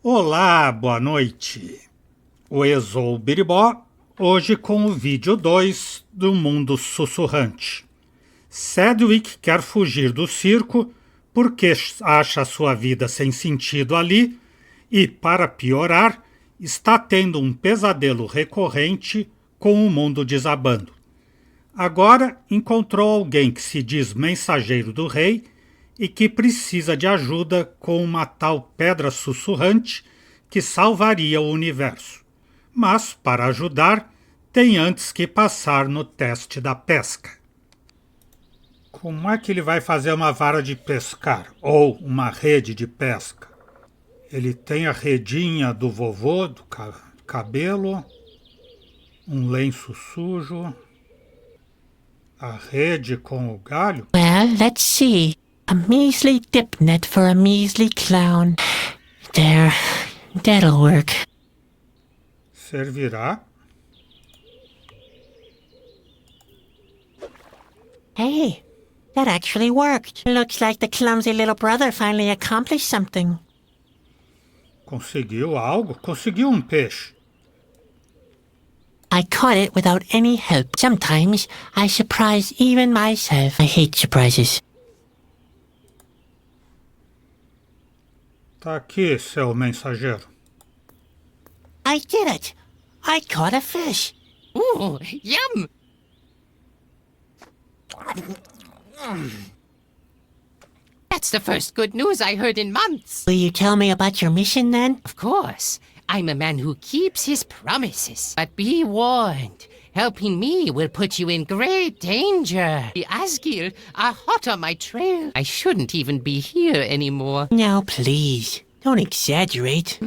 Olá, boa noite. O Exou Biribó, hoje com o vídeo 2 do Mundo Sussurrante. Sedgwick quer fugir do circo porque acha sua vida sem sentido ali e, para piorar, está tendo um pesadelo recorrente com o mundo desabando. Agora encontrou alguém que se diz mensageiro do rei e que precisa de ajuda com uma tal pedra sussurrante que salvaria o universo. Mas, para ajudar, tem antes que passar no teste da pesca. Como é que ele vai fazer uma vara de pescar ou uma rede de pesca? Ele tem a redinha do vovô, do cabelo, um lenço sujo, a rede com o galho. Well, let's see. A measly dip net for a measly clown. There, that'll work. Servirá. Hey, that actually worked. Looks like the clumsy little brother finally accomplished something. Conseguiu algo? Conseguiu peixe. I caught it without any help. Sometimes I surprise even myself. I hate surprises. Tá aqui, seu mensageiro. I did it. I caught a fish. Ooh, yum! That's the first good news I heard in months. Will you tell me about your mission then? Of course, I'm a man who keeps his promises. But be warned, helping me will put you in great danger. The Asgir are hot on my trail. I shouldn't even be here anymore. Now, please, don't exaggerate.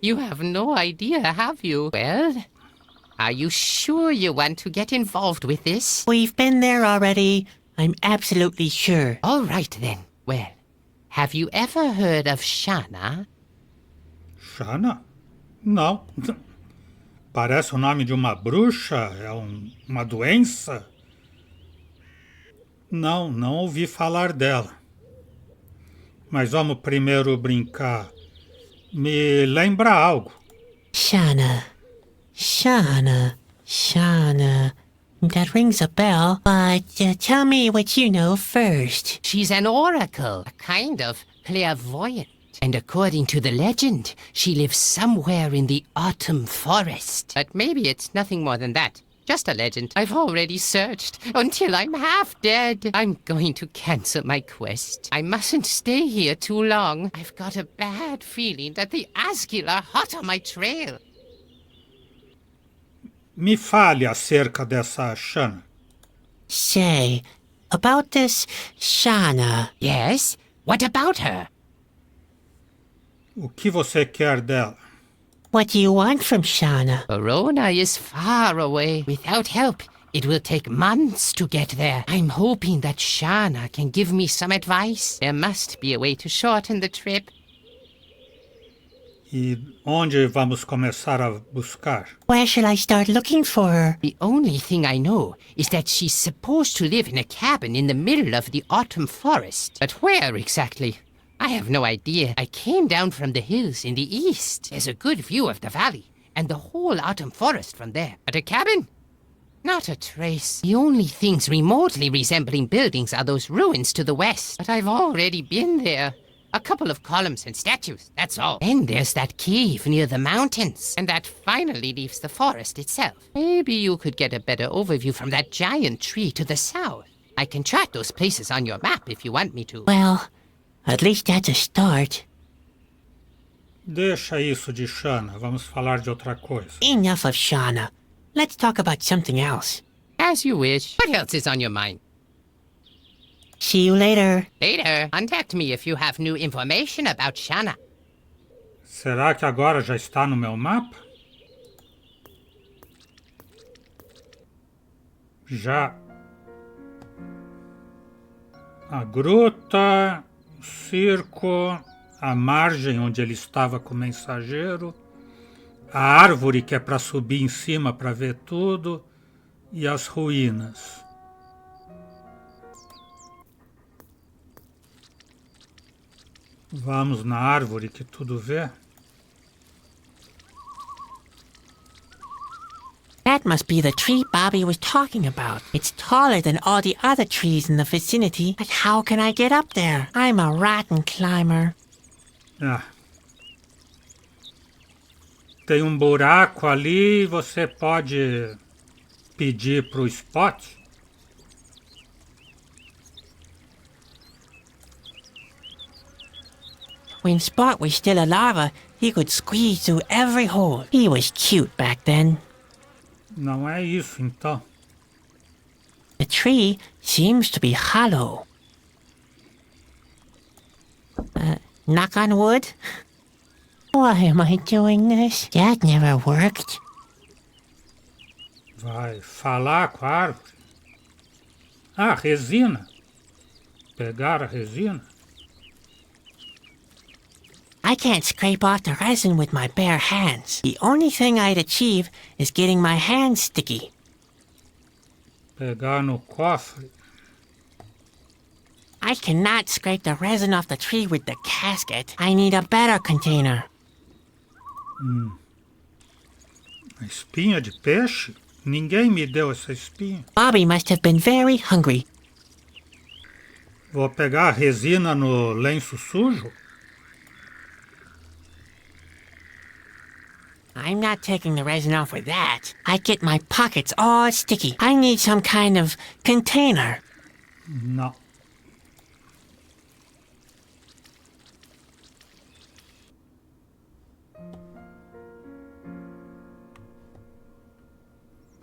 You have no idea, have you? Well, are you sure you want to get involved with this? We've been there already. I'm absolutely sure. All right then. Well, have you ever heard of Shana? Shana? Não. Parece o nome de uma bruxa? É uma doença? Não ouvi falar dela. Mas vamos primeiro brincar. Me lembra algo. Shana. That rings a bell, but tell me what you know first. She's an oracle, a kind of clairvoyant. And according to the legend, she lives somewhere in the autumn forest. But maybe it's nothing more than that. Just a legend. I've already searched until I'm half dead. I'm going to cancel my quest. I mustn't stay here too long. I've got a bad feeling that the Asgir are hot on my trail. Me fale acerca dessa Shana. Say, about this Shana. Yes? What about her? O que você quer dela? What do you want from Shana? Verona is far away. Without help, it will take months to get there. I'm hoping that Shana can give me some advice. There must be a way to shorten the trip. E onde vamos começar a buscar? Where shall I start looking for her? The only thing I know is that she's supposed to live in a cabin in the middle of the autumn forest. But where exactly? I have no idea. I came down from the hills in the east. There's a good view of the valley and the whole autumn forest from there. But a cabin? Not a trace. The only things remotely resembling buildings are those ruins to the west. But I've already been there. A couple of columns and statues, that's all. Then there's that cave near the mountains. And that finally leaves the forest itself. Maybe you could get a better overview from that giant tree to the south. I can chart those places on your map if you want me to. Well, at least that's a start. Deixa isso de Shana, vamos falar de outra coisa. Enough of Shana. Let's talk about something else. As you wish. What else is on your mind? See you later. Later, contact me if you have new information about Shana. Será que agora já está no meu mapa? Já. A gruta, o circo, a margem onde ele estava com o mensageiro, a árvore que é para subir em cima para ver tudo e as ruínas. Vamos na árvore que tudo vê. That must be the tree Bobby was talking about. It's taller than all the other trees in the vicinity, but how can I get up there? I'm a rotten climber. Ah. Tem um buraco ali e você pode pedir pro Spot. When Spot was still a larva, he could squeeze through every hole. He was cute back then. Não é isso, então. The tree seems to be hollow. Knock on wood? Why am I doing this? That never worked. Vai falar com a árvore. Ah, resina. Pegar a resina. I can't scrape off the resin with my bare hands. The only thing I'd achieve is getting my hands sticky. Pegar no cofre. I cannot scrape the resin off the tree with the casket. I need a better container. A espinha de peixe? Ninguém me deu essa espinha. Bobby must have been very hungry. Vou pegar a resina no lenço sujo? I'm not taking the resin off with that. I'd get my pockets all sticky. I need some kind of container. Não.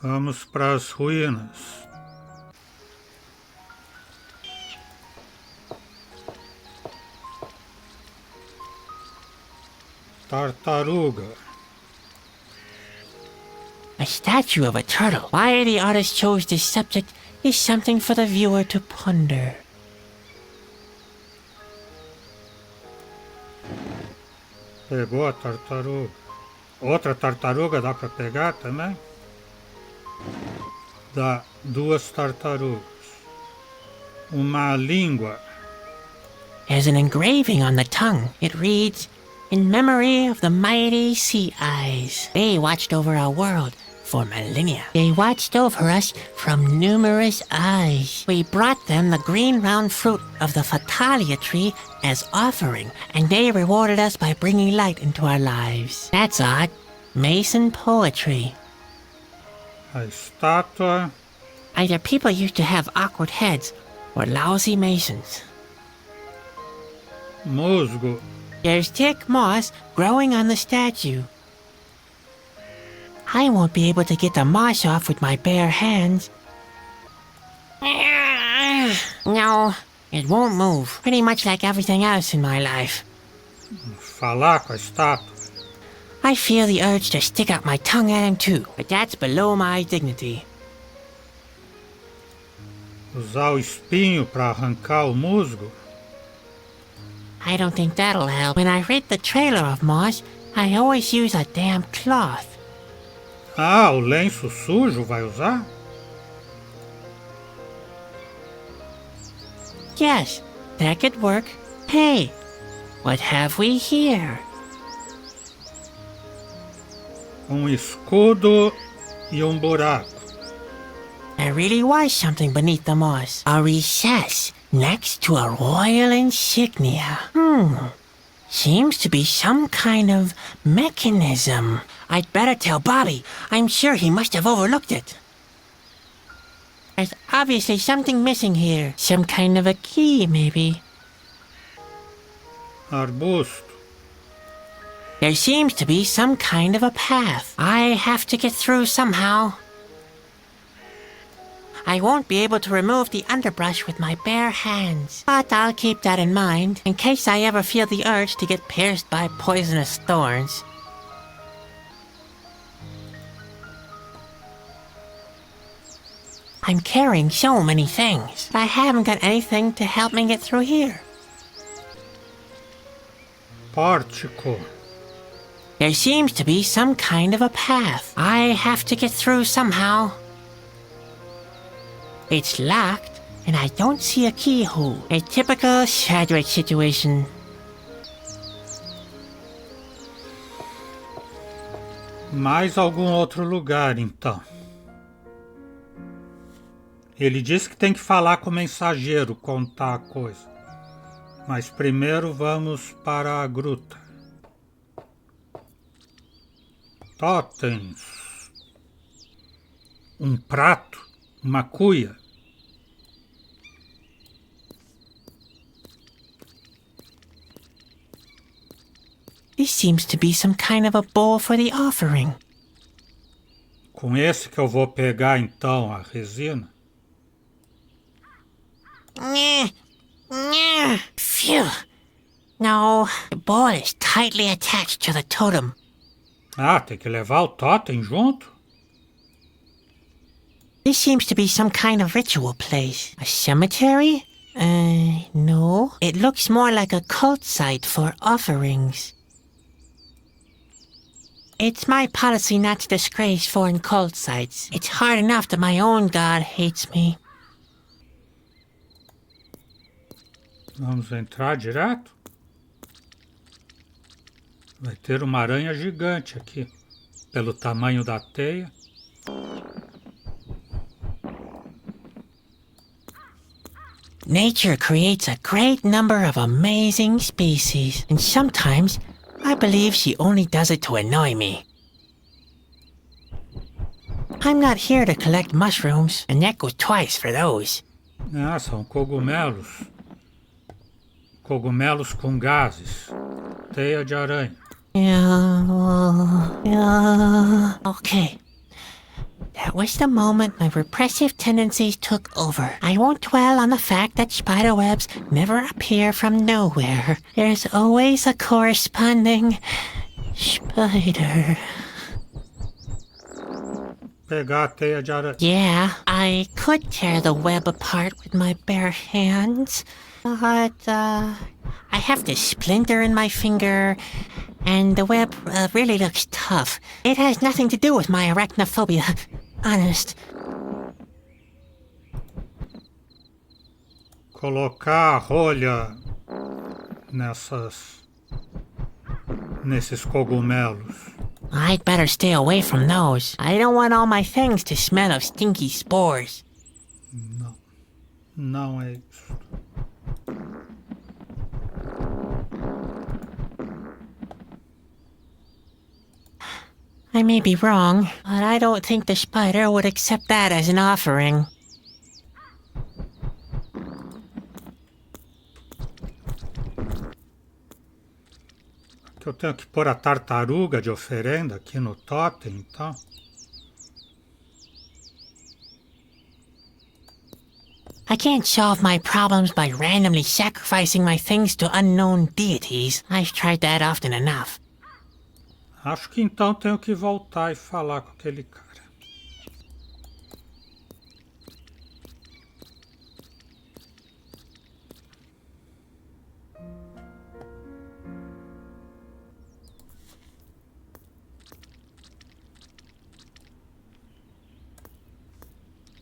Vamos para as ruínas. Tartaruga. A statue of a turtle. Why the artist chose this subject is something for the viewer to ponder. Pegou a tartaruga. Outra tartaruga dá para pegar também? Dá duas tartarugas. Uma língua. There's an engraving on the tongue. It reads, "In memory of the mighty sea eyes. They watched over our world for millennia. They watched over us from numerous eyes. We brought them the green round fruit of the Fatalia tree as offering, and they rewarded us by bringing light into our lives." That's odd. Mason poetry. A estátua. Either people used to have awkward heads or lousy masons. Musgo. There's thick moss growing on the statue. I won't be able to get the moss off with my bare hands. No, it won't move. Pretty much like everything else in my life. Falar com a estátua. I feel the urge to stick out my tongue at him too, but that's below my dignity. Usar o espinho para arrancar o musgo. I don't think that'll help. When I read the trailer of moss, I always use a damp cloth. Ah, o lenço sujo vai usar? Yes, that could work. Hey, what have we here? Escudo e buraco. There really was something beneath the moss. A recess next to a royal insignia. Seems to be some kind of mechanism. I'd better tell Bobby. I'm sure he must have overlooked it. There's obviously something missing here. Some kind of a key, maybe. Arbusto. There seems to be some kind of a path. I have to get through somehow. I won't be able to remove the underbrush with my bare hands. But I'll keep that in mind, in case I ever feel the urge to get pierced by poisonous thorns. I'm carrying so many things, but I haven't got anything to help me get through here. Pórtico. There seems to be some kind of a path. I have to get through somehow. It's locked, and I don't see a keyhole. A typical Shadrach situation. Mais algum outro lugar, então. Ele disse que tem que falar com o mensageiro, contar a coisa. Mas primeiro vamos para a gruta. Totens. Um prato, uma cuia. This seems to be some kind of a bowl for the offering. Com esse que eu vou pegar então a resina. Phew. No, the bowl is tightly attached to the totem. Ah, tem que levar o totem junto? This seems to be some kind of ritual place. A cemetery? No. It looks more like a cult site for offerings. It's my policy not to disgrace foreign cult sites. It's hard enough that my own god hates me. Vamos entrar direto? Vai ter uma aranha gigante aqui, pelo tamanho da teia. Nature creates a great number of amazing species, and sometimes I believe she only does it to annoy me. I'm not here to collect mushrooms, and that goes twice for those. Ah, são cogumelos. Cogumelos com gases. Teia de aranha. Okay. That was the moment my repressive tendencies took over. I won't dwell on the fact that spiderwebs never appear from nowhere. There's always a corresponding spider. Pegar a teia de aranha. Yeah, I could tear the web apart with my bare hands, but I have this splinter in my finger, and the web really looks tough. It has nothing to do with my arachnophobia. Honest. Colocar a rolha nesses cogumelos. I'd better stay away from those. I don't want all my things to smell of stinky spores. Não, não é isso. I may be wrong, but I don't think the spider would accept that as an offering. Eu tenho que pôr a tartaruga de oferenda aqui no totem, então. I can't solve my problems by randomly sacrificing my things to unknown deities. I've tried that often enough. Acho que então tenho que voltar e falar com aquele cara.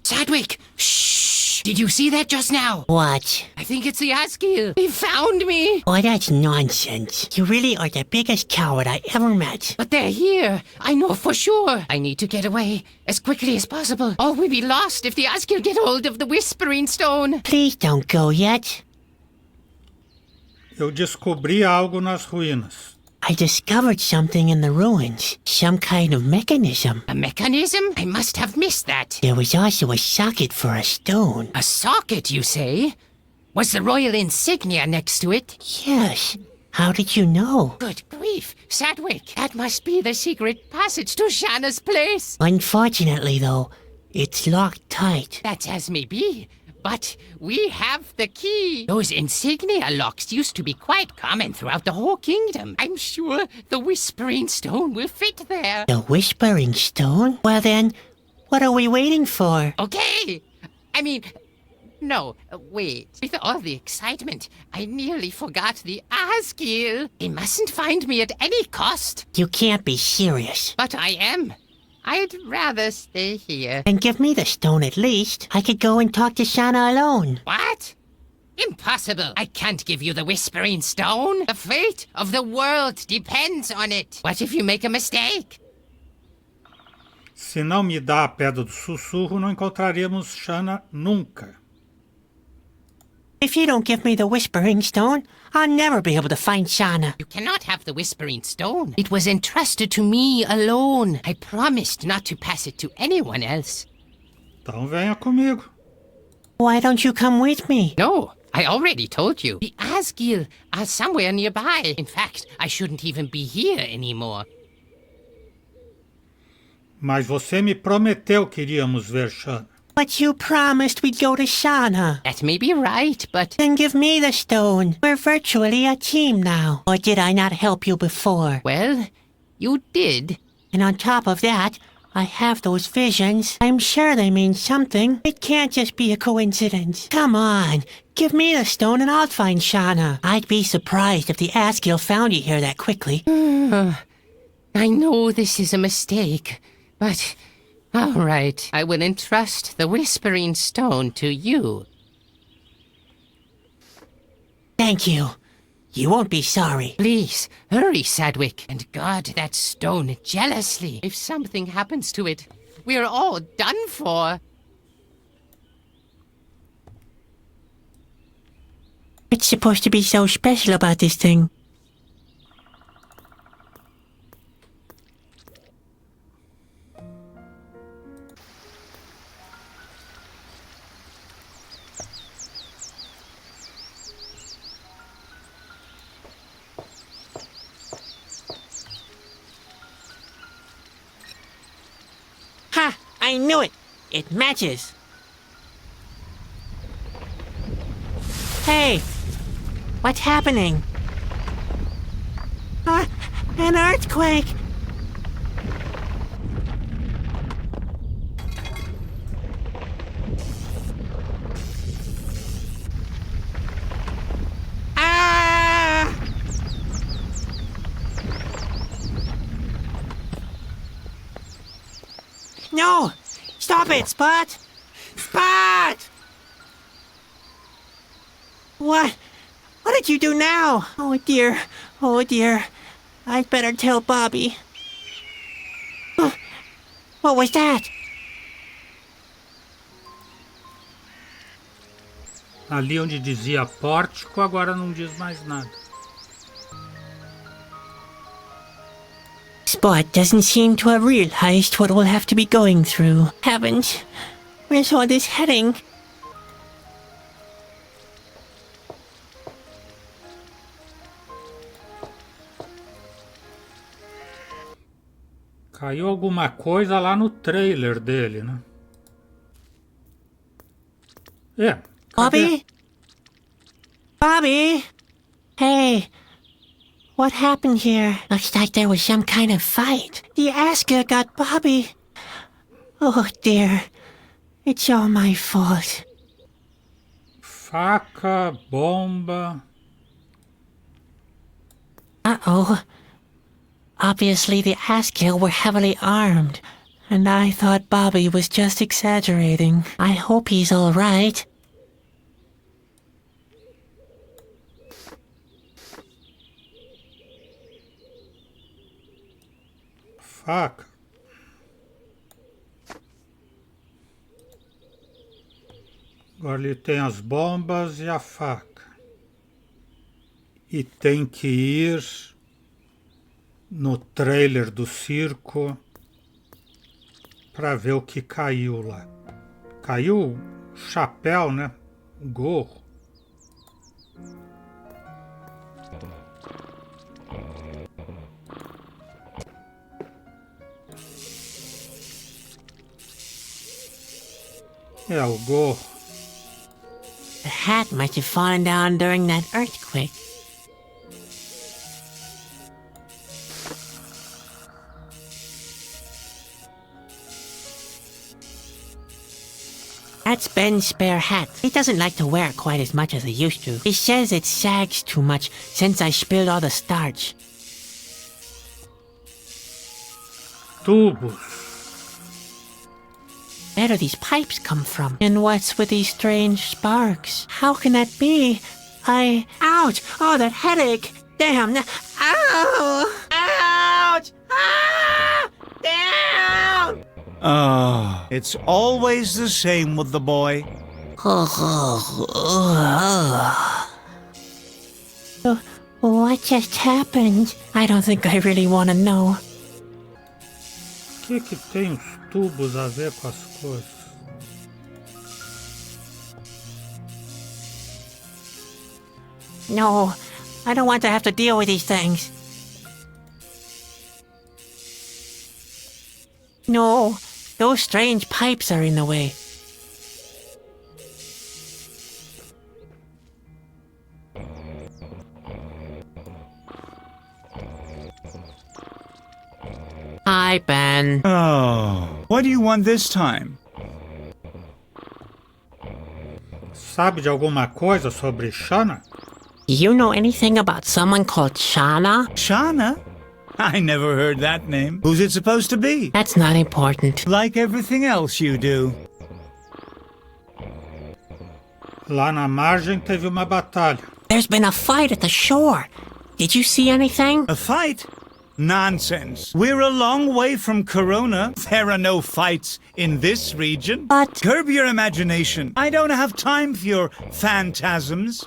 Chadwick! Shh! Did you see that just now? What? I think it's the Askew. He found me! Oh, that's nonsense. You really are the biggest coward I ever met. But they're here. I know for sure. I need to get away as quickly as possible. Or we'll be lost if the Askew get hold of the Whispering Stone. Please don't go yet. Eu descobri algo nas ruínas. I discovered something in the ruins. Some kind of mechanism. A mechanism? I must have missed that. There was also a socket for a stone. A socket, you say? Was the royal insignia next to it? Yes. How did you know? Good grief, Sadwick. That must be the secret passage to Shanna's place. Unfortunately, though, it's locked tight. That's as may be. But we have the key. Those insignia locks used to be quite common throughout the whole kingdom. I'm sure the Whispering Stone will fit there. The Whispering Stone? Well then, what are we waiting for? Okay. I mean, no, wait. With all the excitement, I nearly forgot the Askew. He mustn't find me at any cost. You can't be serious. But I am. I'd rather stay here. Then give me the stone at least. I could go and talk to Shanna alone. What? Impossible. I can't give you the Whispering Stone. The fate of the world depends on it. What if you make a mistake? Se não me dá a pedra do sussurro, não encontraríamos Shanna nunca. If you don't give me the Whispering Stone, I'll never be able to find Shauna. You cannot have the Whispering Stone. It was entrusted to me alone. I promised not to pass it to anyone else. Então venha comigo. Why don't you come with me? No, I already told you. The Asgil are somewhere nearby. In fact, I shouldn't even be here anymore. Mas você me prometeu que iríamos ver Shanna. But you promised we'd go to Shauna. That may be right, but... Then give me the stone. We're virtually a team now. Or did I not help you before? Well, you did. And on top of that, I have those visions. I'm sure they mean something. It can't just be a coincidence. Come on, give me the stone and I'll find Shauna. I'd be surprised if the Asgil found you here that quickly. I know this is a mistake, but... All right, I will entrust the Whispering Stone to you. Thank you. You won't be sorry. Please, hurry, Sadwick, and guard that stone jealously. If something happens to it, we're all done for. What's supposed to be so special about this thing? Ha! I knew it! It matches! Hey! What's happening? An earthquake! Ah! No! Stop it, Spot! Spot! What? What did you do now? Oh dear. Oh dear. I'd better tell Bobby. What was that? Ali onde dizia pórtico, agora não diz mais nada. Spot doesn't seem to have realized what we'll have to be going through. Heavens, where's all this heading? Caiu alguma coisa lá no trailer dele, né? É. Bobby? Bobby? Hey, what happened here? Looks like there was some kind of fight. The Asker got Bobby. Oh dear, it's all my fault. Faca, bomba. Uh-oh. Obviously the Askill were heavily armed, and I thought Bobby was just exaggerating. I hope he's all right. Faca. Agora ele tem as bombas e a faca. E tem que ir no trailer do circo para ver o que caiu lá. Caiu o chapéu, né? O gorro. É, o gorro. The hat must have fallen down during that earthquake. That's Ben's spare hat. He doesn't like to wear it quite as much as he used to. He says it sags too much since I spilled all the starch. Tubos. Where do these pipes come from? And what's with these strange sparks? How can that be? Ouch! Oh, that headache! Damn! Ow! Ouch! Ah! Down! Oh, it's always the same with the boy. What just happened? I don't think I really want to know. O que tem os tubos a ver com as coisas? No, I don't want to have to deal with these things. No, those strange pipes are in the way. Hi, Ben. Oh, what do you want this time? Sabe de alguma coisa sobre Shana? You know anything about someone called Shana? Shana? I never heard that name. Who's it supposed to be? That's not important. Like everything else you do. Lá na margem teve uma batalha. There's been a fight at the shore. Did you see anything? A fight? Nonsense. We're a long way from Corona. There are no fights in this region. But- Curb your imagination. I don't have time for your phantasms.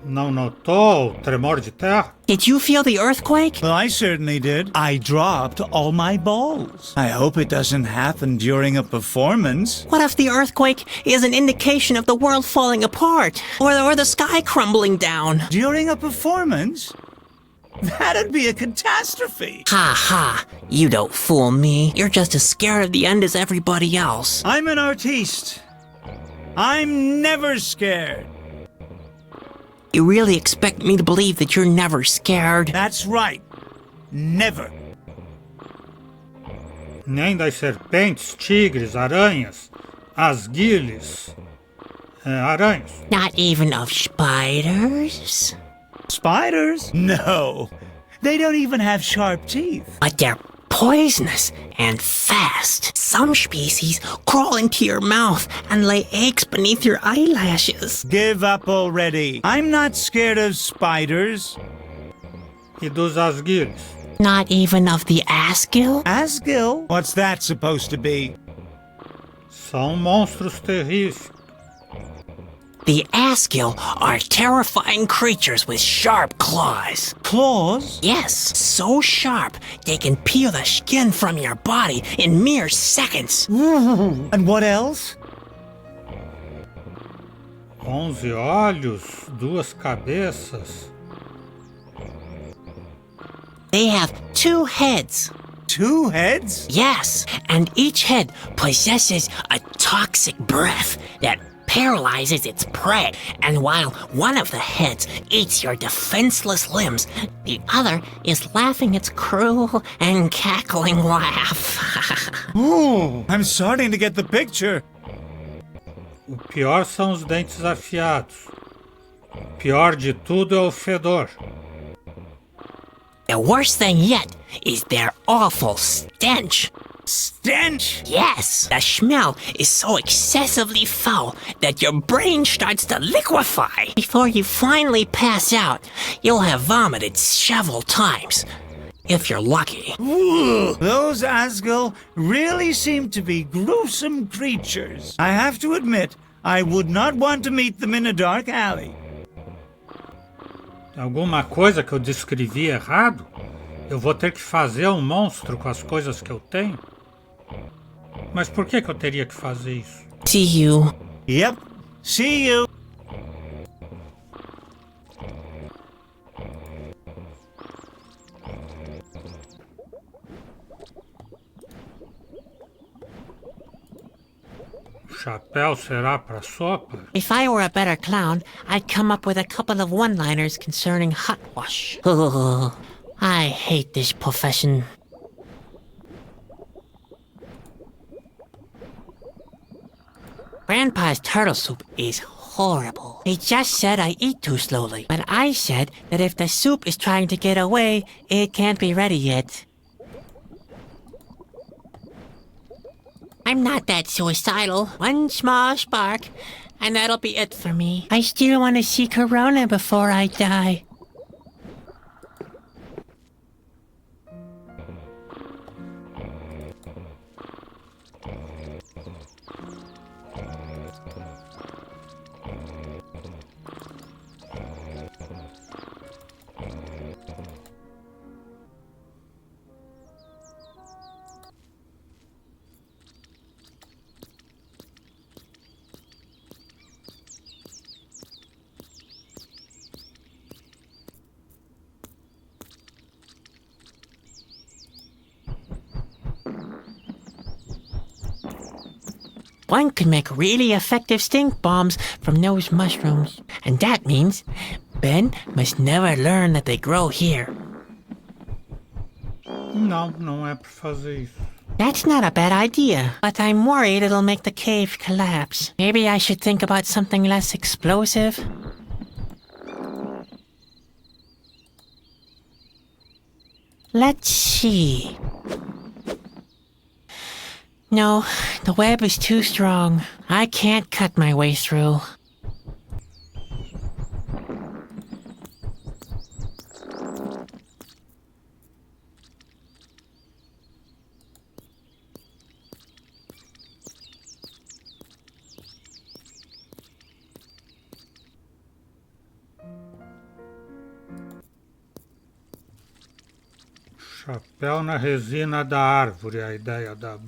Não notou o tremor de terra? Did you feel the earthquake? Well, I certainly did. I dropped all my balls. I hope it doesn't happen during a performance. What if the earthquake is an indication of the world falling apart? Or the sky crumbling down? During a performance? That'd be a catastrophe. Ha ha, you don't fool me. You're just as scared of the end as everybody else. I'm an artiste. I'm never scared. You really expect me to believe that you're never scared? That's right. Never. Nem das serpentes, tigres, aranhas, asguiles, aranhas. Not even of spiders? Spiders? No. They don't even have sharp teeth. But they're poisonous and fast. Some species crawl into your mouth and lay eggs beneath your eyelashes. Give up already. I'm not scared of spiders. E dos asguiles? Not even of the asgill? Asgill? What's that supposed to be? São monstros terríficos. The asgill are terrifying creatures with sharp claws. Claws? Yes, so sharp they can peel the skin from your body in mere seconds. And what else? 11 olhos, 2 cabeças. They have 2 heads. 2 heads? Yes, and each head possesses a toxic breath that paralyzes its prey, and while one of the heads eats your defenseless limbs, the other is laughing its cruel and cackling laugh. Ooh, I'm starting to get the picture. O pior são os dentes afiados. O pior de tudo é o fedor. The worst thing yet is their awful stench. Stench? Yes, the smell is so excessively foul that your brain starts to liquefy. Before you finally pass out, you'll have vomited several times, if you're lucky. Ooh, those Asgill really seem to be gruesome creatures. I have to admit, I would not want to meet them in a dark alley. Alguma coisa que eu descrevi errado? Eu vou ter que fazer um monstro com as coisas que eu tenho? Mas por que eu teria que fazer isso? See you. Yep, see you. O chapéu será para sopa? If I were a better clown, I'd come up with a couple of one-liners concerning hot wash. I hate this profession. Grandpa's turtle soup is horrible. He just said I eat too slowly. But I said that if the soup is trying to get away, it can't be ready yet. I'm not that suicidal. One small spark, and that'll be it for me. I still want to see Corona before I die. one could make really effective stink bombs from those mushrooms. And that means Ben must never learn that they grow here. Não, não é pra fazer isso. That's not a bad idea, but I'm worried it'll make the cave collapse. Maybe I should think about something less explosive. Let's see. No, the web is too strong. I can't cut my way through. Chapéu na resina da árvore, a ideia da...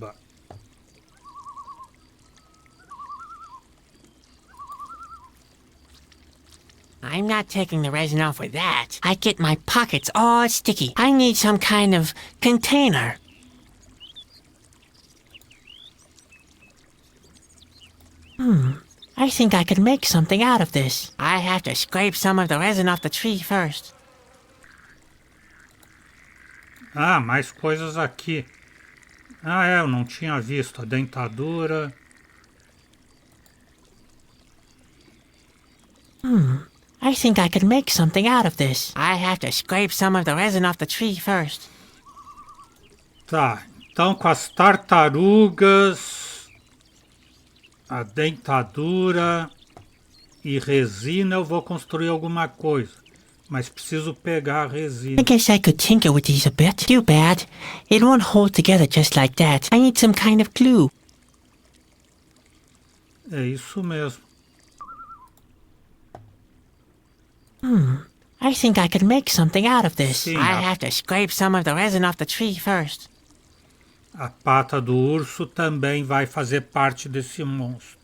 I'm not taking the resin off with that. I get my pockets all sticky. I need some kind of container. I think I could make something out of this. I have to scrape some of the resin off the tree first. Ah, mais coisas aqui. Ah, eu não tinha visto. A dentadura. I think I could make something out of this. I have to scrape some of the resin off the tree first. Tá, então com as tartarugas, a dentadura e resina eu vou construir alguma coisa. Mas preciso pegar a resina. I guess I could tinker with these a bit. Too bad. It won't hold together just like that. I need some kind of glue. É isso mesmo. I think I could make something out of this. Sim, I have to scrape some of the resin off the tree first. A pata do urso também vai fazer parte desse monstro.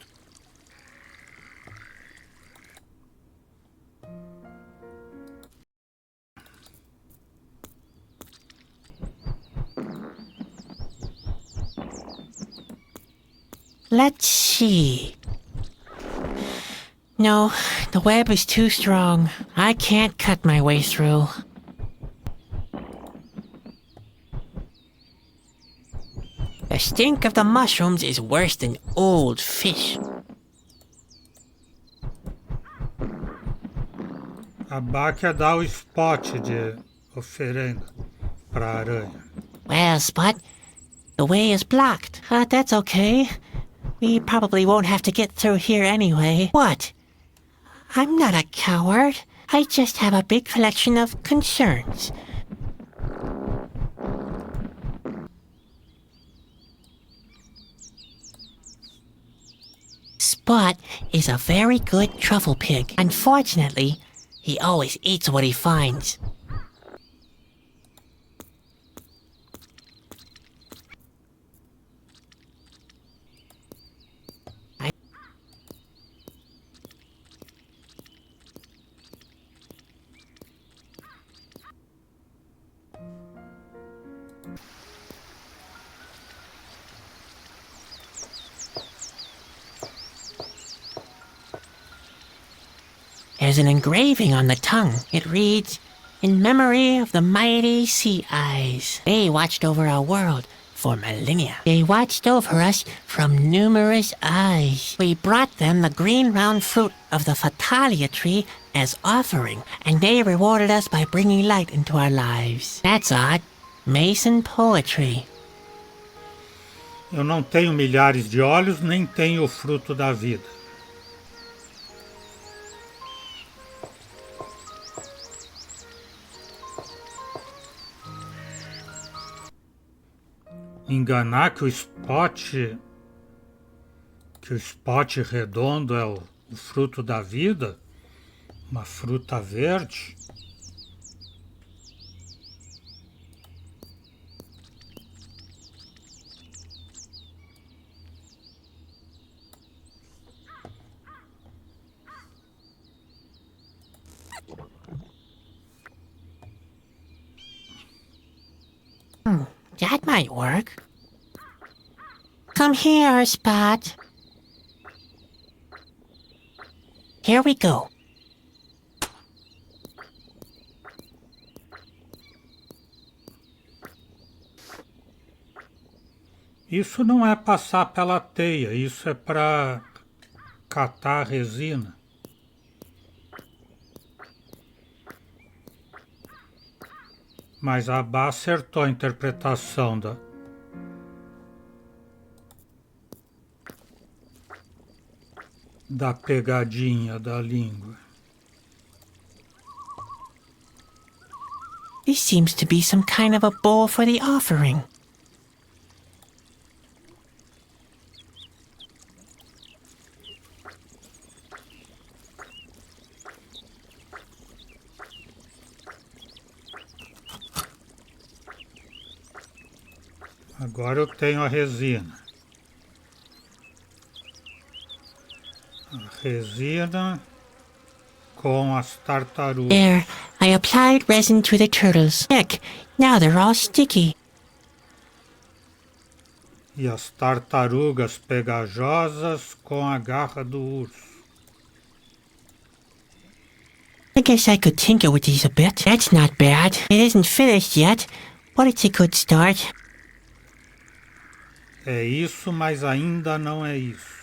Let's see. No, the web is too strong. I can't cut my way through. The stink of the mushrooms is worse than old fish. A Báquia dá o spot de oferenda pra aranha. Well, Spot, the way is blocked. That's okay. We probably won't have to get through here anyway. What? I'm not a coward. I just have a big collection of concerns. Spot is a very good truffle pig. Unfortunately, he always eats what he finds. There's an engraving on the tongue. It reads, "In memory of the mighty sea eyes. They watched over our world for millennia. They watched over us from numerous eyes. We brought them the green round fruit of the Fatalia tree as offering, and they rewarded us by bringing light into our lives." That's odd. Mason poetry. Eu não tenho milhares de olhos, nem tenho o fruto da vida. Enganar que o spot redondo é o fruto da vida, uma fruta verde. That might work. Come here, Spot. Here we go. Isso não é passar pela teia, isso é para catar a resina. Mas a Bá acertou a interpretação da pegadinha da língua. This seems to be some kind of a bowl for the offering. Agora eu tenho a resina. A resina com as tartarugas. There, I applied resin to the turtles. Heck, now they're all sticky. E as tartarugas pegajosas com a garra do urso. I guess I could tinker with these a bit. That's not bad. It isn't finished yet, but it's a good start. É isso, mas ainda não é isso.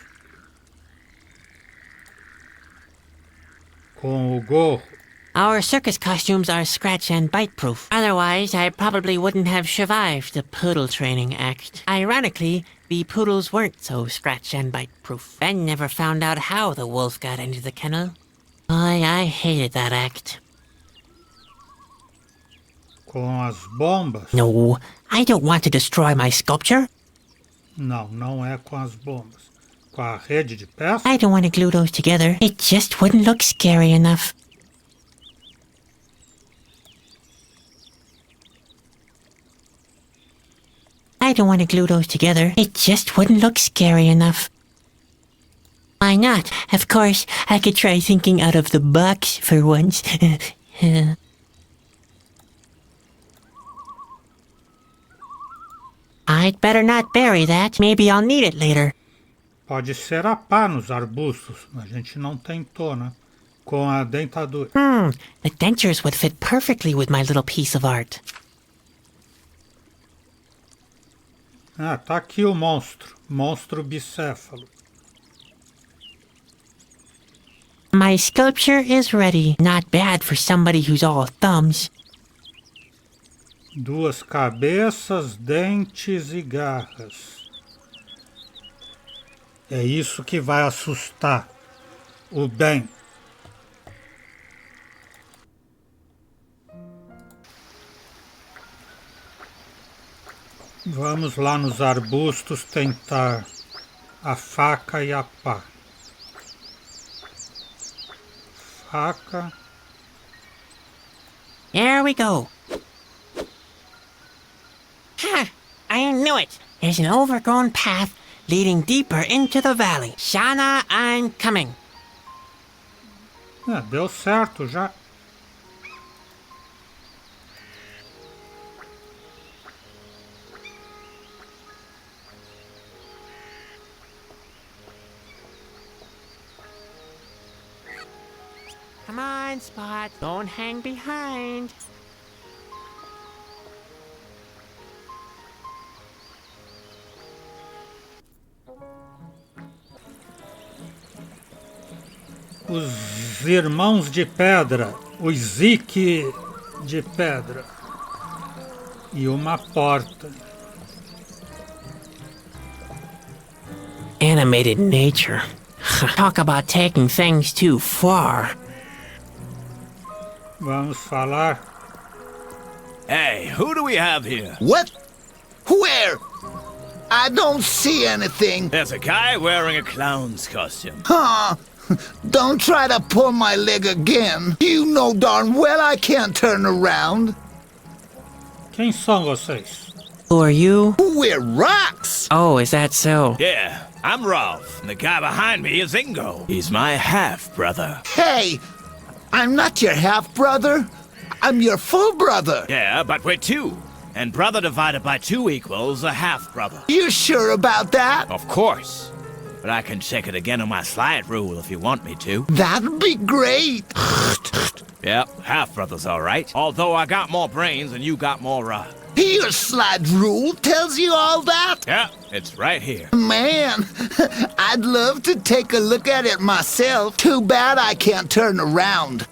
Com o gorro, Our circus costumes are scratch and bite proof. Otherwise, I probably wouldn't have survived the poodle training act. Ironically, the poodles weren't so scratch and bite proof. Ben never found out how the wolf got into the kennel. I hated that act. com as bombas. No, I don't want to destroy my sculpture. Não, não é com as bombas. Com a rede de pesca? I don't want to glue those together. It just wouldn't look scary enough. I don't want to glue those together. It just wouldn't look scary enough. Why not? Of course, I could try thinking out of the box for once. I'd better not bury that. Maybe I'll need it later. Pode ser a pá nos arbustos. A gente não tentou, né? Com a dentadura. The dentures would fit perfectly with my little piece of art. Ah, tá aqui o monstro. Monstro bicéfalo. My sculpture is ready. Not bad for somebody who's all thumbs. Duas cabeças, dentes e garras. É isso que vai assustar o Ben. Vamos lá nos arbustos tentar a faca e a pá. Faca. There we go. Ha! I knew it. There's an overgrown path leading deeper into the valley. Shauna, I'm coming. É, deu certo já. Come on, Spot. Don't hang behind. Os irmãos de pedra, os Zique de pedra. E uma porta. Animated nature. Talk about taking things too far. Vamos falar. Hey, who do we have here? What? Where? I don't see anything. There's a guy wearing a clown's costume. Huh? Don't try to pull my leg again. You know darn well I can't turn around. Quem são vocês? Who are you? We're rocks. Oh, is that so? Yeah, I'm Rolf, and the guy behind me is Ingo. He's my half-brother. Hey, I'm not your half-brother. I'm your full brother. Yeah, but we're two. And brother divided by 2 equals a half-brother. You sure about that? Of course. but I can check it again on my slide rule if you want me to. That'd be great. Yep, half-brother's all right. Although I got more brains and you got more rock. Your slide rule tells you all that? Yeah, it's right here. Man, I'd love to take a look at it myself. Too bad I can't turn around.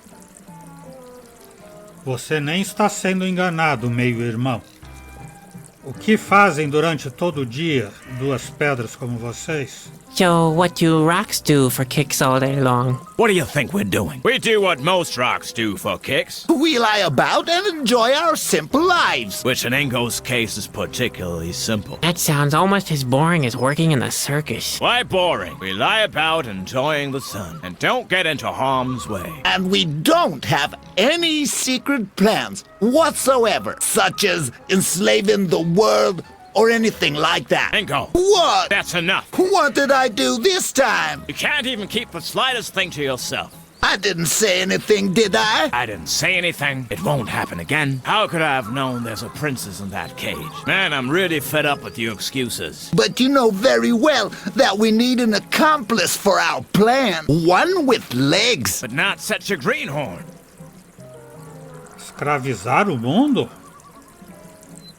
Você nem está sendo enganado, meio-irmão. O que fazem durante todo o dia duas pedras como vocês? So what do rocks do for kicks all day long? What do you think we're doing? We do what most rocks do for kicks. We lie about and enjoy our simple lives. Which in Ingo's case is particularly simple. That sounds almost as boring as working in the circus. Why boring? We lie about enjoying the sun and don't get into harm's way. And we don't have any secret plans whatsoever, such as enslaving the world or anything like that. Ingo. What? That's enough. What did I do this time? You can't even keep the slightest thing to yourself. I didn't say anything, did I? I didn't say anything. It won't happen again. How could I have known there's a princess in that cage? Man, I'm really fed up with your excuses. But you know very well that we need an accomplice for our plan. One with legs. But not such a greenhorn. Escravizar o mundo?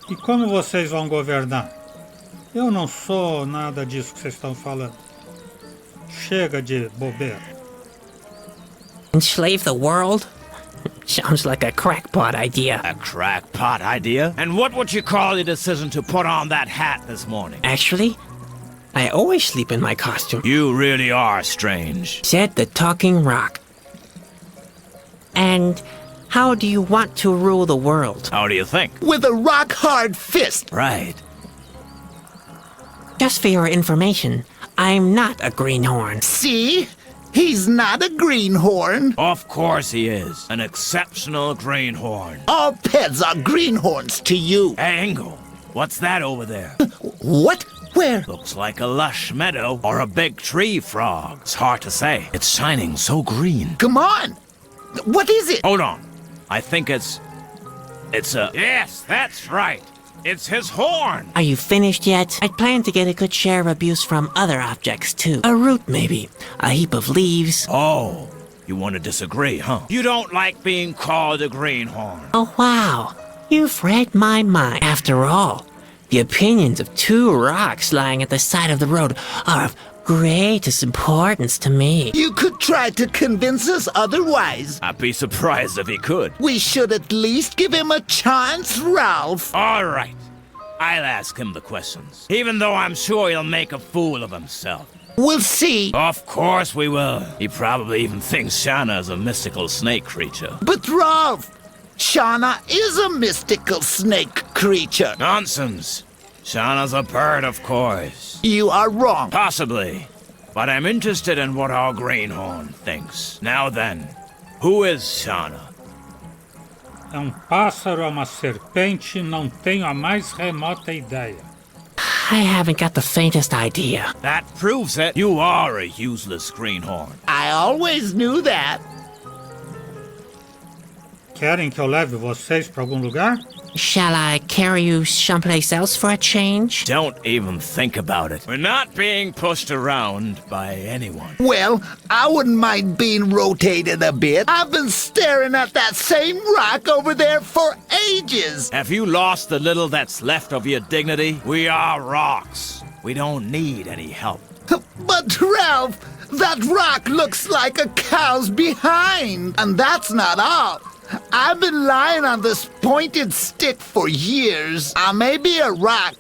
E como vocês vão governar? Eu não sou nada disso que vocês estão falando. Chega de bobeira. Enslave the world? Sounds like a crackpot idea. A crackpot idea? And what would you call your decision to put on that hat this morning? Actually, I always sleep in my costume. You really are strange. Said the talking rock. And how do you want to rule the world? How do you think? With a rock-hard fist. Right. Just for your information, I'm not a greenhorn. See? He's not a greenhorn. Of course he is. An exceptional greenhorn. All pets are greenhorns to you. Hey, Ingo, what's that over there? What? Where? Looks like a lush meadow or a big tree frog. It's hard to say. It's shining so green. Come on. What is it? Hold on. I think it's a... Yes, that's right. It's his horn. Are you finished yet? I'd planned to get a good share of abuse from other objects, too. A root, maybe. A heap of leaves. Oh, you want to disagree, huh? You don't like being called a greenhorn. Oh, wow. You've read my mind. After all, the opinions of two rocks lying at the side of the road are of greatest importance to me. You could try to convince us otherwise. I'd be surprised if he could. We should at least give him a chance, Ralph. All right. I'll ask him the questions, even though I'm sure he'll make a fool of himself. We'll see. Of course we will. He probably even thinks Shauna is a mystical snake creature. But Ralph, Shauna is a mystical snake creature. Nonsense. Shauna's a bird, of course. You are wrong. Possibly. But I'm interested in what our greenhorn thinks. Now then, who is Shauna? É pássaro, é uma serpente, não tenho a mais remota ideia. I haven't got the faintest idea. That proves it. You are a useless greenhorn. I always knew that. Querem que eu leve vocês para algum lugar? Shall I carry you someplace else for a change? Don't even think about it. We're not being pushed around by anyone. Well, I wouldn't mind being rotated a bit. I've been staring at that same rock over there for ages. Have you lost the little that's left of your dignity? We are rocks. We don't need any help. But Ralph, that rock looks like a cow's behind. And that's not all. I've been lying on this pointed stick for years. I may be a rock,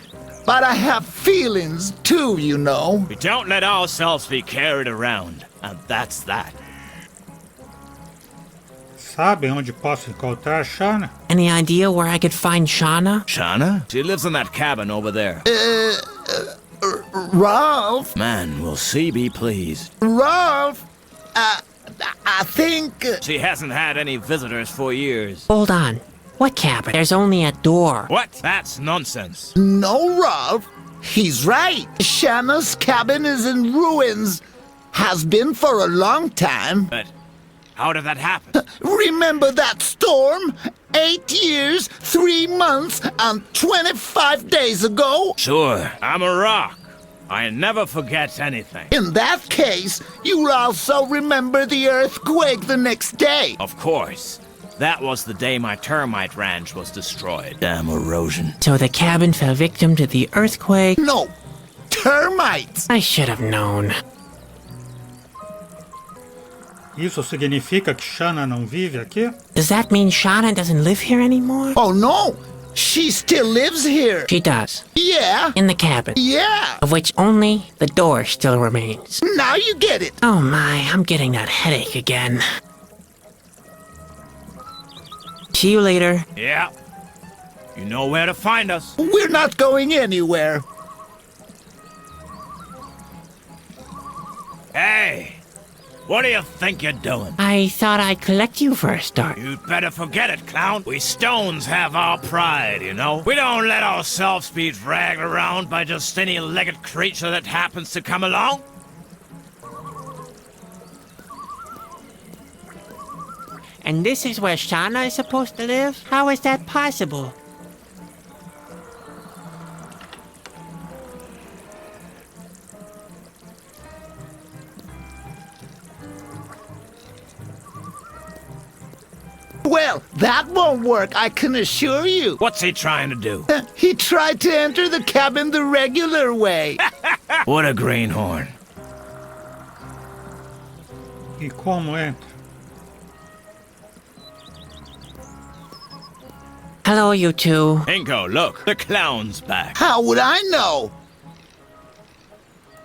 but I have feelings too, you know. We don't let ourselves be carried around, and that's that. Sabem onde posso encontrar Shauna? Any idea where I could find Shauna? Shauna? She lives in that cabin over there. Ralph? Man, will she be pleased. Ralph? I think... She hasn't had any visitors for years. Hold on. What cabin? There's only a door. What? That's nonsense. No, Ralph. He's right. Shauna's cabin is in ruins. Has been for a long time. But how did that happen? Remember that storm? 8 years, 3 months, and 25 days ago? Sure, I'm a rock. I never forget anything. In that case, you'll also remember the earthquake the next day. Of course. That was the day my termite ranch was destroyed. Damn erosion. So the cabin fell victim to the earthquake? No, termites. I should have known. Isso significa que Shanna não vive aqui? Does that mean Shauna doesn't live here anymore? Oh no, she still lives here. She does. Yeah, In the cabin. yeah. Of which only the door still remains. Now you get it. Oh my, I'm getting that headache again. See you later. Yeah. You know where to find us. We're not going anywhere. Hey! What do you think you're doing? I thought I'd collect you for a start. You'd better forget it, clown. We stones have our pride, you know? We don't let ourselves be dragged around by just any legged creature that happens to come along. And this is where Shauna is supposed to live? How is that possible? Well, that won't work, I can assure you. What's he trying to do? He tried to enter the cabin the regular way. What a greenhorn. E como entra? Hello, you two. Ingo, look. The clown's back. How would I know?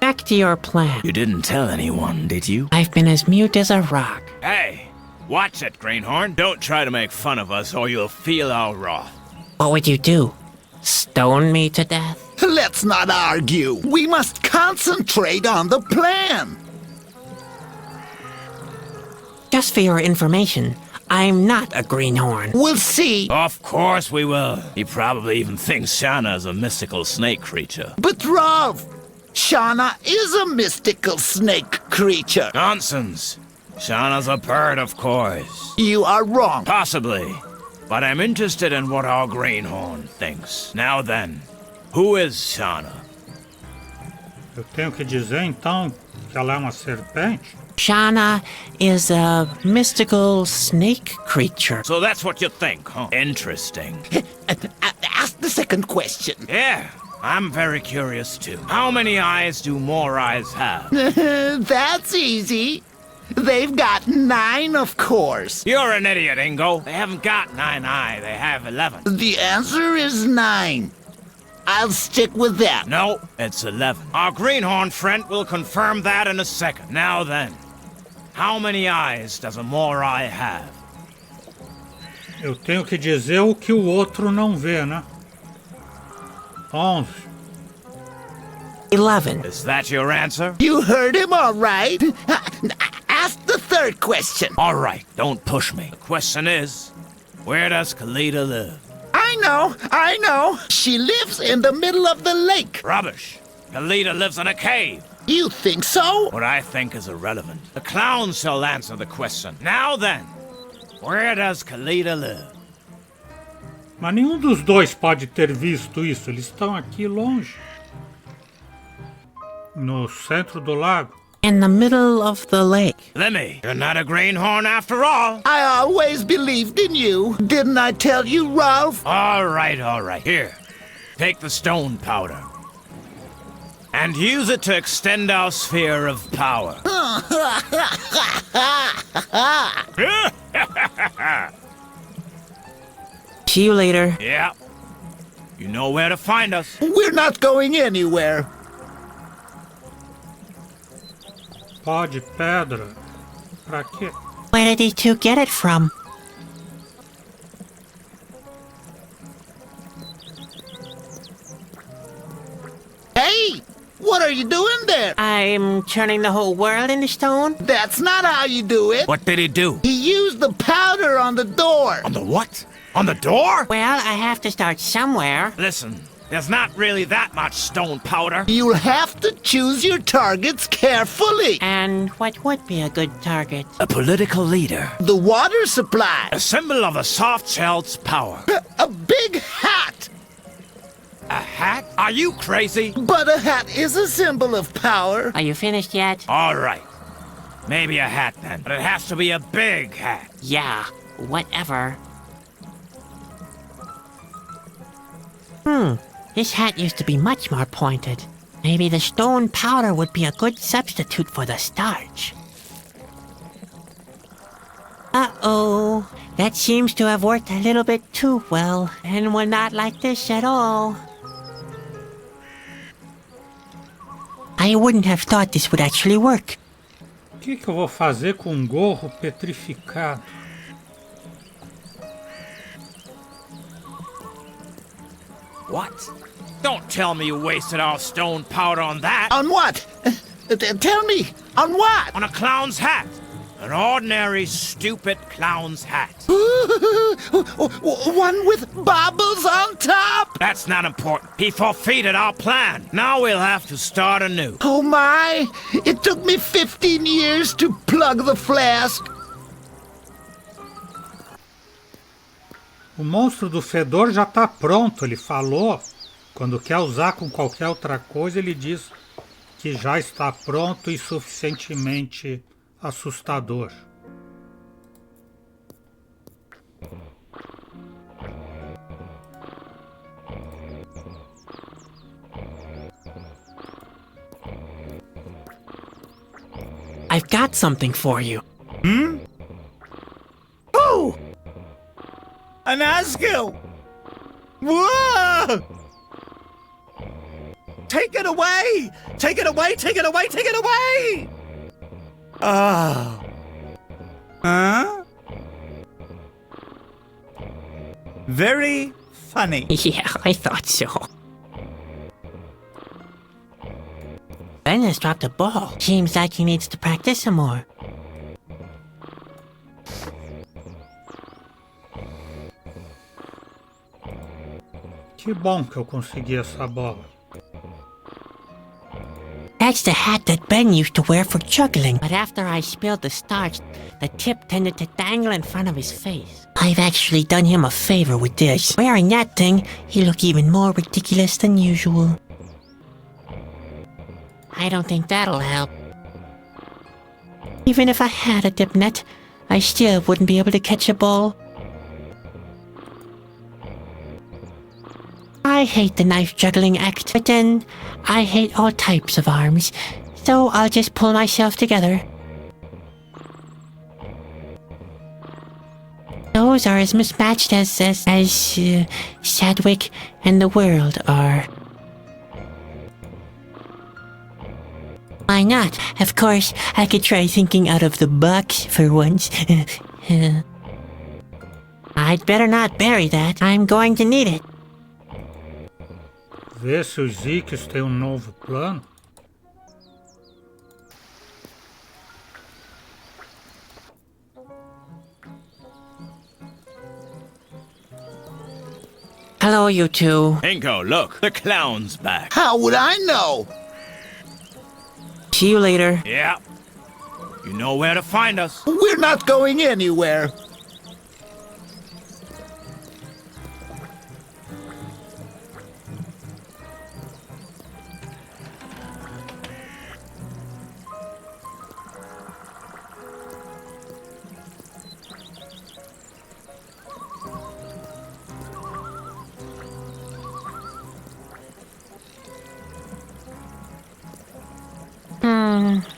Back to your plan. You didn't tell anyone, did you? I've been as mute as a rock. Hey, watch it, Greenhorn. Don't try to make fun of us or you'll feel our wrath. What would you do? Stone me to death? Let's not argue. We must concentrate on the plan. Just for your information, I'm not a greenhorn. We'll see. Of course we will. He probably even thinks Shanna is a mystical snake creature. But Rav, Shauna is a mystical snake creature. Nonsense. Shanna's a bird, of course. You are wrong. Possibly. But I'm interested in what our greenhorn thinks. Now then, who is Shanna? Eu tenho que dizer então que ela é uma serpente? Shauna is a mystical snake creature. So that's what you think, huh? Interesting. Ask the second question. Yeah, I'm very curious too. How many eyes do more eyes have? That's easy. They've got 9, of course. You're an idiot, Ingo. They haven't got 9 eyes, they have 11. The answer is 9. I'll stick with that. No, it's 11. Our greenhorn friend will confirm that in a second. Now then, how many eyes does a more-eye have? Eu tenho que dizer o que o outro não vê, né? 11. 11. Is that your answer? You heard him all right. Ask the third question. All right, don't push me. The question is, where does Kalita live? I know. She lives in the middle of the lake. Rubbish. Kalita lives in a cave. You think so? What I think is irrelevant. The clown shall answer the question. Now then, where does Kalita live? Mas nenhum dos dois pode ter visto isso. Eles estão aqui longe. No centro do lago. In the middle of the lake. Lemmy, you're not a greenhorn after all. I always believed in you. Didn't I tell you, Ralph? All right. Here, take the stone powder. And use it to extend our sphere of power. See you later. Yeah. You know where to find us. We're not going anywhere. Pó de pedra. Pra quê? Where did these two get it from? Hey, what are you doing there? I'm turning the whole world into stone? That's not how you do it. What did he do? He used the powder on the door. On the what? On the door? Well, I have to start somewhere. Listen, there's not really that much stone powder. You'll have to choose your targets carefully. And what would be a good target? A political leader. The water supply. A symbol of the soft shell's power. A big hat. A hat? Are Are you crazy? But a hat is a symbol of power. Are you finished yet? All right. Maybe a hat then, but it has to be a big hat. Yeah, whatever. This hat used to be much more pointed. Maybe the stone powder would be a good substitute for the starch. Uh-oh. That seems to have worked a little bit too well, and we're not like this at all. I wouldn't have thought this would actually work. O que eu vou fazer com um gorro petrificado? What? Don't tell me you wasted our stone powder on that. On what? Tell me, on what? On a clown's hat. An ordinary, stupid clown's hat. One with baubles on top? That's not important. He forfeited our plan. Now we'll have to start anew. Oh my! It took me 15 years to plug the flask. O monstro do fedor já está pronto, ele falou. Quando quer usar com qualquer outra coisa, ele diz que já está pronto e suficientemente assustador. I've got something for you. Oh! An Asgil! Whoa! Take it away! Take it away! Take it away! Take it away! Oh. Huh? Very funny. Yeah, I thought so. Ben has dropped a ball. Seems like he needs to practice some more. Que bom que eu consegui essa bola. That's the hat that Ben used to wear for juggling. But after I spilled the starch, the tip tended to dangle in front of his face. I've actually done him a favor with this. Wearing that thing, he looked even more ridiculous than usual. I don't think that'll help. Even if I had a dip net, I still wouldn't be able to catch a ball. I hate the knife juggling act, but then I hate all types of arms, so I'll just pull myself together. Those are as mismatched as Sadwick and the world are. Why not? Of course, I could try thinking out of the box for once. I'd better not bury that. I'm going to need it. Vê se os Ziques têm novo plano. Hello, you two. Inko, look, the clown's back. How would I know? See you later. Yeah. You know where to find us. We're not going anywhere.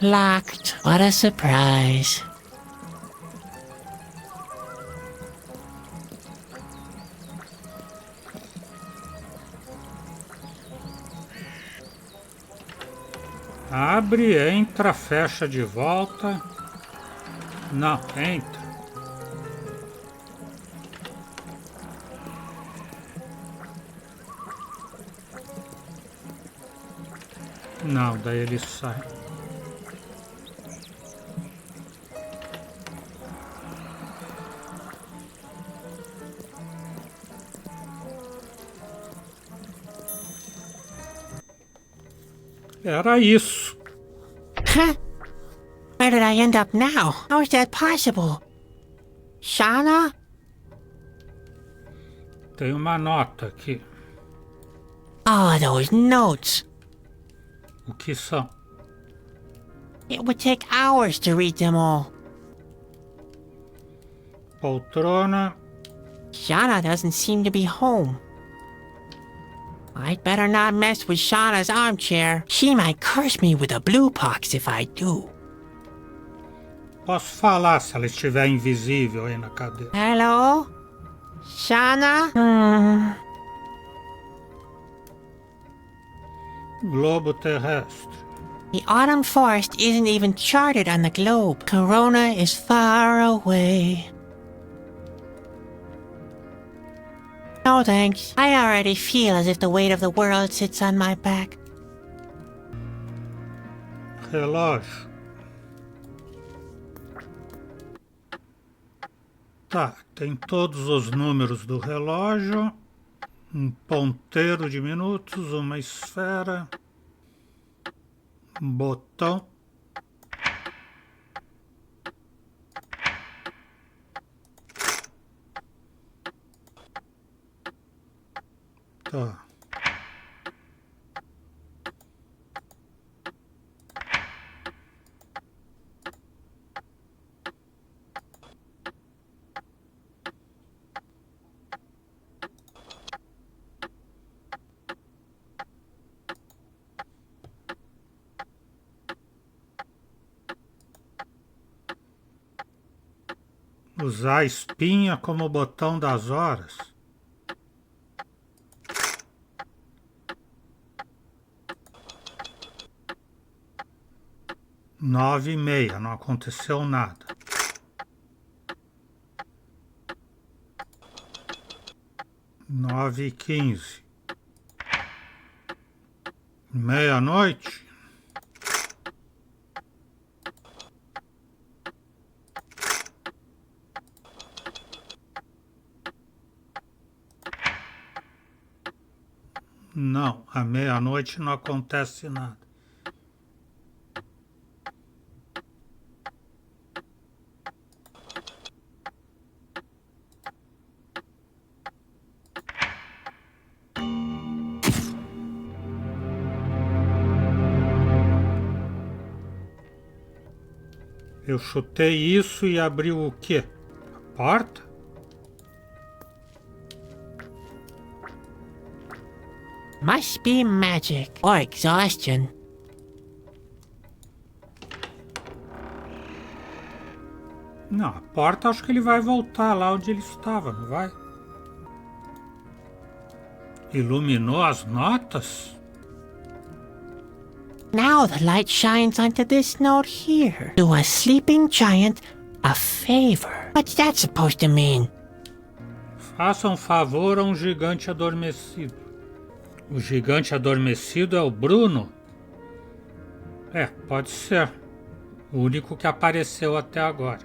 Locked. What a surprise. Abre, entra, fecha de volta. Não, entra. Não, daí ele sai. Era isso. Huh? Where did I end up now? How is that possible? Shauna? Tem uma nota aqui. Oh, those notes. O que são? It would take hours to read them all. Poltrona. Shauna doesn't seem to be home. I'd better not mess with Shauna's armchair. She might curse me with a blue pox if I do. Posso falar se ela estiver invisível aí na cadeira. Hello? Shauna? Globo terrestre. The autumn forest isn't even charted on the globe. Corona is far away. No thanks. I already feel as if the weight of the world sits on my back. Relógio. Tá, tem todos os números do relógio, um ponteiro de minutos, uma esfera, um botão. Tá. Usar a espinha como botão das horas. Nove e meia, não aconteceu nada. Nove e 15. Meia-noite. Não, à meia-noite não acontece nada. Eu chutei isso e abriu o quê? A porta? Must be magic or exhaustion. Não, a porta acho que ele vai voltar lá onde ele estava, não vai? Iluminou as notas? Now the light shines onto this note here. Do a sleeping giant a favor. What's that supposed to mean? Faça um favor a um gigante adormecido. O gigante adormecido é o Bruno? É, pode ser. O único que apareceu até agora.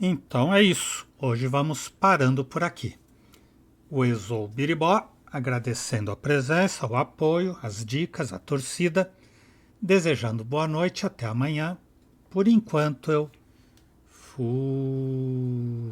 Então é isso. Hoje vamos parando por aqui. O Exou Biribó, agradecendo a presença, o apoio, as dicas, a torcida, desejando boa noite até amanhã. Por enquanto eu fui.